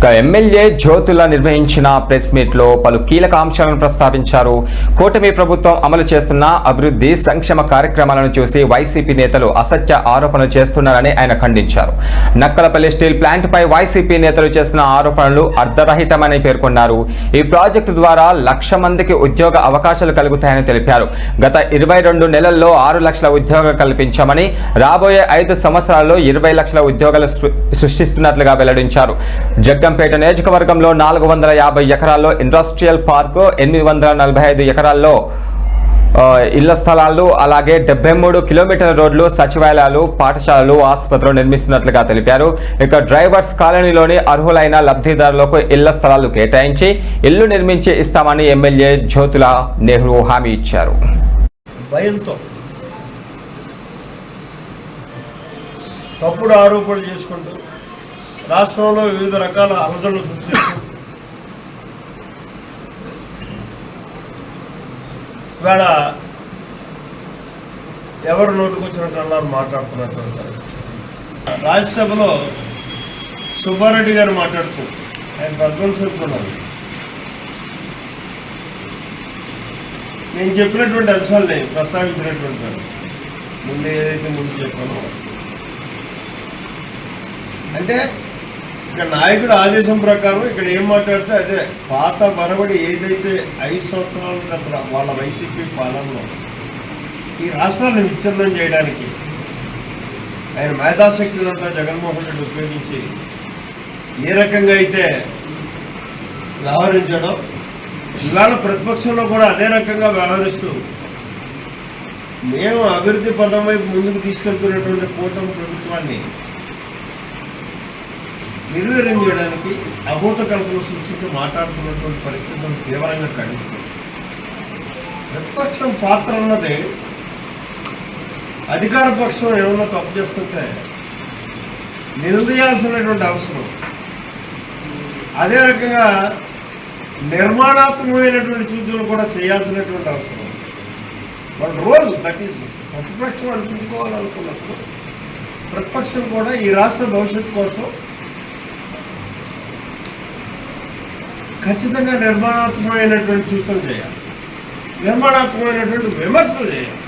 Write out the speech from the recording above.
MLA Jyothula నిర్వహించిన press meet లో పలు కీలక అంశాలను ప్రస్తావించారు. కూటమి ప్రభుత్వం అమలు చేస్తున్న అభివృద్ధి సంక్షేమ కార్యక్రమాలను చూసి వైసీపీ నేతలు అసత్య ఆరోపణలు చేస్తున్నారని ఆయన ఖండించారు. నక్కలపల్లి స్టీల్ ప్లాంట్ పై వైసీపీ నేతలు చేస్తున్న ఆరోపణలు అర్ధరహితమని పేర్కొన్నారు. ఈ ప్రాజెక్టు ద్వారా 1,00,000 మందికి ఉద్యోగ అవకాశాలు కలుగుతాయని తెలిపారు. గత 22 నెలల్లో 6 లక్షల ఉద్యోగాలు కల్పించామని, రాబోయే 5 సంవత్సరాల్లో 20 లక్షల ఉద్యోగాలు సృష్టిస్తున్నట్లుగా వెల్లడించారు. జగ్గంపేట నియోజకవర్గంలో 450 ఎకరాల్లో ఇండస్ట్రియల్ పార్కు, 845 ఎకరాల్లో ఇళ్ల స్థలాలు, అలాగే 73 కిలోమీటర్ల రోడ్లు, సచివాలయాలు, పాఠశాలలు, ఆసుపత్రులు నిర్మిస్తున్నట్లుగా తెలిపారు. ఇక డ్రైవర్స్ కాలనీలోని అర్హులైన లబ్ధిదారులకు ఇళ్ల స్థలాలు కేటాయించి ఇల్లు నిర్మించి ఇస్తామని ఎమ్మెల్యే జ్యోతుల నెహ్రూ హామీ ఇచ్చారు. భయంతో తప్పుడు ఆరోపణలు చేసుకుంటూ రాష్ట్రంలో వివిధ రకాల అలజడులు సృష్టిస్తూ ఇవాళ ఎవరు నోటుకొచ్చినట్టు మాట్లాడుతున్నటువంటి రాజ్యసభలో సుబ్బారెడ్డి గారు మాట్లాడుతూ ఆయన పద్మశున్నారు. నేను చెప్పినటువంటి అంశాలని ప్రస్తావించినటువంటి ముందు ఏదైతే చెప్పానో, అంటే ఇక్కడ నాయకుడు ఆదేశం ప్రకారం ఇక్కడ ఏం మాట్లాడితే అదే పాత మరబడి ఏదైతే 5 సంవత్సరాల క్రితం వాళ్ళ వైసీపీ పాలనలో ఈ రాష్ట్రాలను విచ్ఛిన్నం చేయడానికి ఆయన మేధాశక్తులంతా జగన్మోహన్ రెడ్డి ఉపయోగించి ఏ రకంగా అయితే వ్యవహరించడో, ఇవాళ ప్రతిపక్షంలో కూడా అదే రకంగా వ్యవహరిస్తూ మేము అభివృద్ధి పదం వైపు ముందుకు తీసుకెళ్తున్నటువంటి కూటమి ప్రభుత్వాన్ని నిర్వీర్యం చేయడానికి అభూత కల్పన సృష్టించి మాట్లాడుతున్నటువంటి పరిస్థితులను తీవ్రంగా ఖండిస్తుంది. ప్రతిపక్షం పాత్ర అన్నది అధికార పక్షం ఏమన్నా తప్పు చేస్తుంటే నిలదీయాల్సినటువంటి అవసరం, అదే రకంగా నిర్మాణాత్మకమైనటువంటి సూచనలు కూడా చేయాల్సినటువంటి అవసరం. వాళ్ళ రోల్ దట్ ఈస్ ప్రతిపక్షం అనిపించుకోవాలనుకున్నప్పుడు ప్రతిపక్షం కూడా ఈ రాష్ట్ర భవిష్యత్తు కోసం ఖచ్చితంగా నిర్మాణాత్మకమైనటువంటి సూచనలు చేయాలి, నిర్మాణాత్మకమైనటువంటి విమర్శలు చేయాలి.